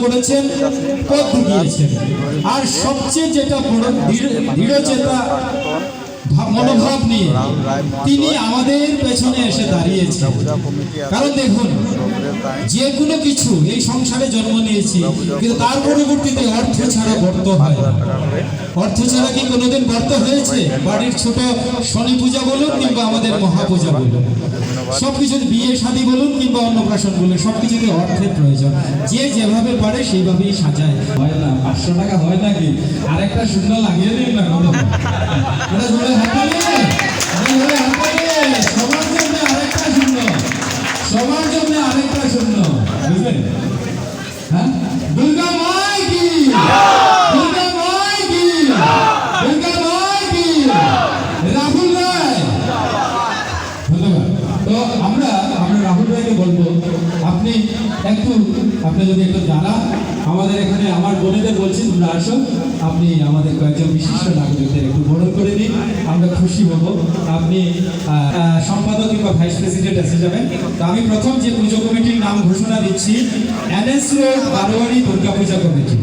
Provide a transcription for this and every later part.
করেছেন, পথ দেখিয়েছেন। আর সবচেয়ে যেটা বড় দৃঢ়চেতা মনোভাব নিয়ে তিনি আমাদের পেছনে এসে দাঁড়িয়েছেন। কারণ দেখুন, যে কোনো কিছু এই সংসারে জন্ম নিয়েছি, কিন্তু তার পরবর্তীতে অর্থ ছাড়া বর্ত হয় না। অর্থ ছাড়া কি কোনোদিন বর্ত হয়েছে? বাড়ির ছোট শনি পূজা বলুন কিংবা আমাদের মহাপূজা বলুন, সবকিছু, বিয়ে শাদী বলুন কিংবা অন্নপ্রাশন বলুন, সবকিছুতে অর্থের প্রয়োজন। যে যেভাবে পারে সেইভাবেই সাজায়। হয় না 500 টাকা হয় নাকি? আরেকটা শূন্য লাগিয়ে দিন না, সবার জন্য আরেকটা শূন্য, সবার জন্য আরেকটা শূন্য, বুঝলেন? হ্যাঁ, দুর্গা মাই কি, দুর্গা মাই কি, দুর্গা মাই কি, রাহুল রায়। ধন্যবাদ। তো আমরা রাহুল রায়কে বলবো, আপনি যদি একটু জানান আমাদের এখানে, আমার বোনেদের বলছি তোমরা আসো, আপনি আমাদের কয়েকজন বিশিষ্ট নাগরিকদের একটু বরণ করে দিন, আমরা খুশি হব। আপনি সম্পাদক কিংবা ভাইস প্রেসিডেন্ট এসে যাবেন। তো আমি প্রথম যে পুজো কমিটির নাম ঘোষণা দিচ্ছি, এনএস রোড বারোয়ারি দুর্গা পূজা কমিটি।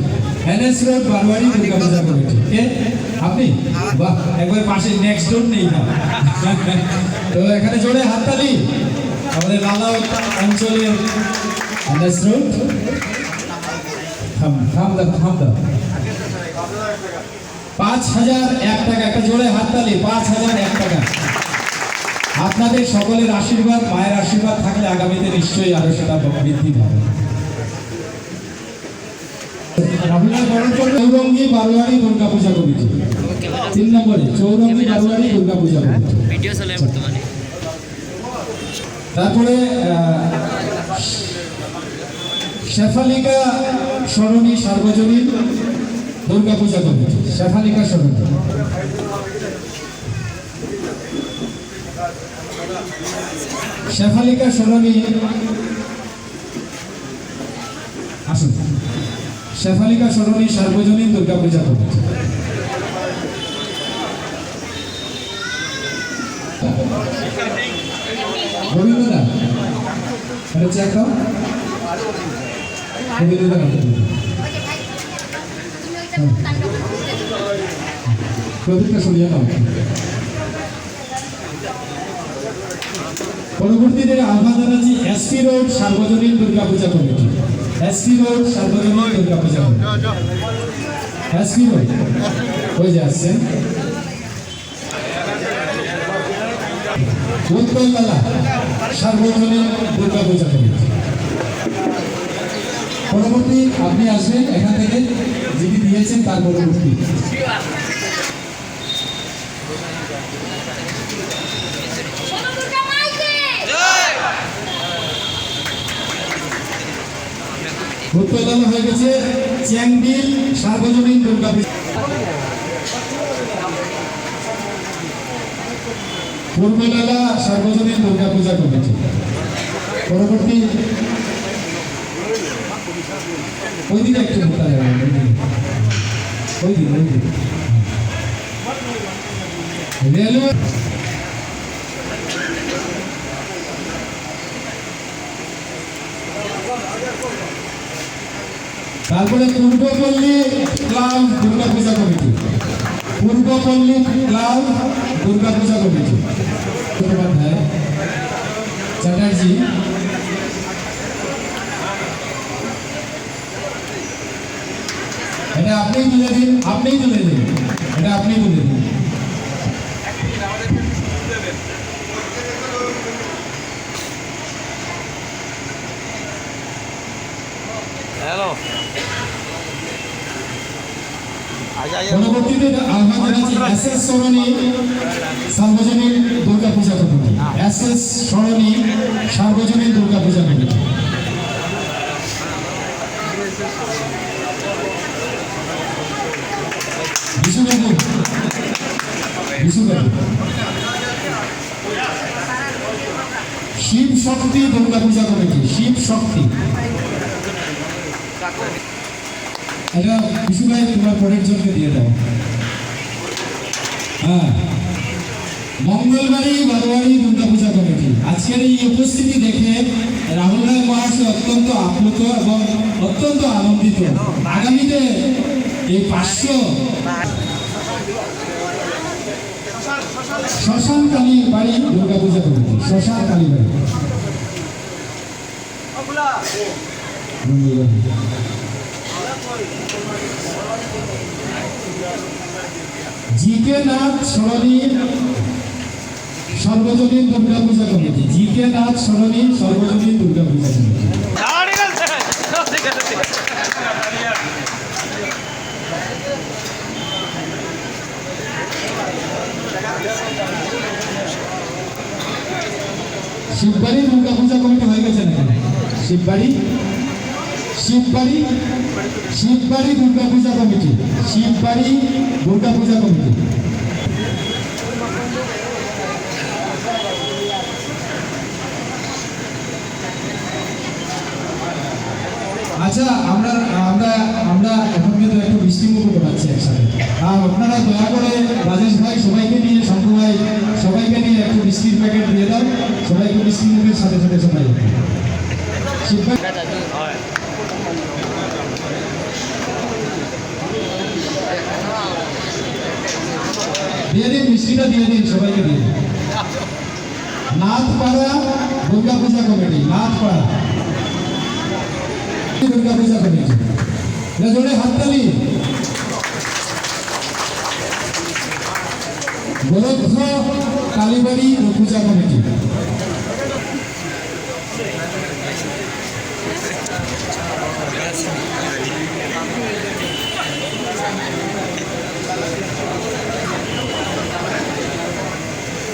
এনএস রোড বারোয়ারি দুর্গা পূজা কমিটি কে? আপনি? বাহ, একবার পাশে নেক্সট ডোর নেই না। তো এখানে জোরে হাততালি আমাদের লালা অঞ্চলের এনএস রোড। থাম 5001 টাকা, একটা জোরে হাততালি। 5001 টাকা। আপনাদের সকলের আশীর্বাদ, মায়ের আশীর্বাদ থাকলে আগামীতে নিশ্চয়ই আরো সেটা বৃদ্ধি পাবে। চৌরঙ্গি বারোয়ারি দুর্গা পূজা কমিটি 3 নম্বরে, চৌরঙ্গি বারোয়ারি দুর্গা পূজা কমিটি। তারপরে শেফালিকা সরণি সার্বজনীন দুর্গা পূজা কমিটি, শেফালিকা সরণি। শেফালিকা সরণি, আসুন, শেফালিকা সরণি সার্বজনীন দুর্গা পূজা কমিটি। রবীন্দ্রদা, এটা চেক দাও। প্রদীপটা সরিয়ে নাও। পরবর্তীতে আহ্বান জানাচ্ছি এসপি রোড সার্বজনীন দুর্গা পূজা কমিটি। এসপি রোড সার্বজনীন দুর্গা পূজা কমিটি। এসপি রোড ওই যে আসছেন। উত্তরতলা সার্বজনীন দুর্গা পূজা কমিটি। পরবর্তী আপনি আসবেন এখান থেকে, যিনি দিয়েছেন তার পরবর্তী। উত্তরতলা হয়ে গেছে চ্যাংবিল সার্বজনীন দুর্গা পূজা। পূর্বতলা সার্বজনীন দুর্গা পূজা কমিটি। পরবর্তী ওইদিকে একটু মোটা যাবে, ওইদিকে রেলওয়ে। তারপরে পূর্বপল্লী ক্লাব দুর্গা পূজা কমিটি, পূর্বপল্লী ক্লাব দুর্গা পূজা কমিটি। চট্টোপাধ্যায় চ্যাটার্জি, এটা আপনিই তুলে দিন, আপনিই তুলে দিন, এটা আপনিই তুলে দিন। পরবর্তীতে আহ্বান জানাচ্ছি এসএস সরণি সার্বজনীন দুর্গা পূজা কমিটি। এসএস সরণি সার্বজনীন দুর্গা পূজা কমিটি। শিব শক্তি দুর্গা পূজা কমিটি, শিব শক্তি। এটা বিশু ভাই তোমার পরের জনকে দিয়ে দাও। হ্যাঁ, মঙ্গলবাড়ি বারোয়ারি দুর্গা পূজা কমিটি। আজকের এই উপস্থিতি দেখে রাহুল রায় মহাশয় অত্যন্ত আপ্লুত এবং অত্যন্ত আনন্দিত। আগামীতে এই 500 শ্মশান কালী বাড়ি দুর্গাপূজা কমিটি, শ্মশান কালী বাড়ি GK Nath Sarani Sarbojanin Durgapuja committee, GK Nath Sarani Sarbojanin Durgapuja committee. Shibbari Durgapuja committee হয়ে গেছে নাকি? Shibbari Shibbari Shibbari Durgapuja committee, Shibbari Durgapuja committee. আচ্ছা, আমরা আমরা আমরা এখন কিন্তু একটু বৃষ্টিমুখ করাচ্ছি একসাথে। আর আপনারা দয়া করে রাজেশ ভাই সবাইকে নিয়ে, শঙ্কু ভাই সবাইকে নিয়ে একটু বৃষ্টির প্যাকেট দিয়ে দাও সবাইকে, বৃষ্টিমুখের সাথে সাথে সবাই দিয়ে দিন, মিষ্টিটা দিয়ে দিন সবাইকে দিয়ে দিন। নাথপাড়া দুর্গাপূজা কমিটি, নাথপাড়া দুর্গাপূজা কমিটি, জোরে হাততালি। Goraksha Kalibari Puja committee,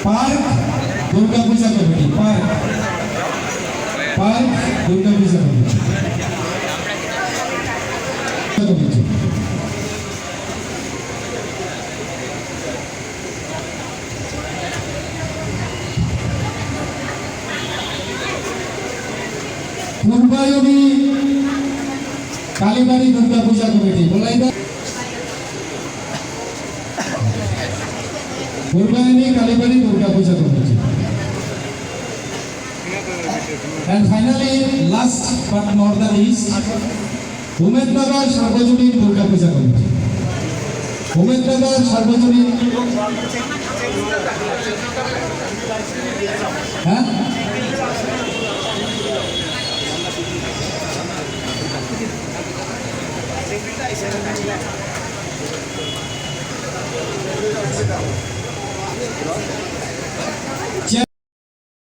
park Durga Puja committee, park park Durga Puja committee committee. Purbayani Kalibari Durga Puja committee, বলাইদা Purbayani Kalibari Durga Puja committee. And finally, last but not the least, Umednagar Sarbojanin Durga Puja committee, Umednagar সার্বজনীন। হ্যাঁ, Gracias.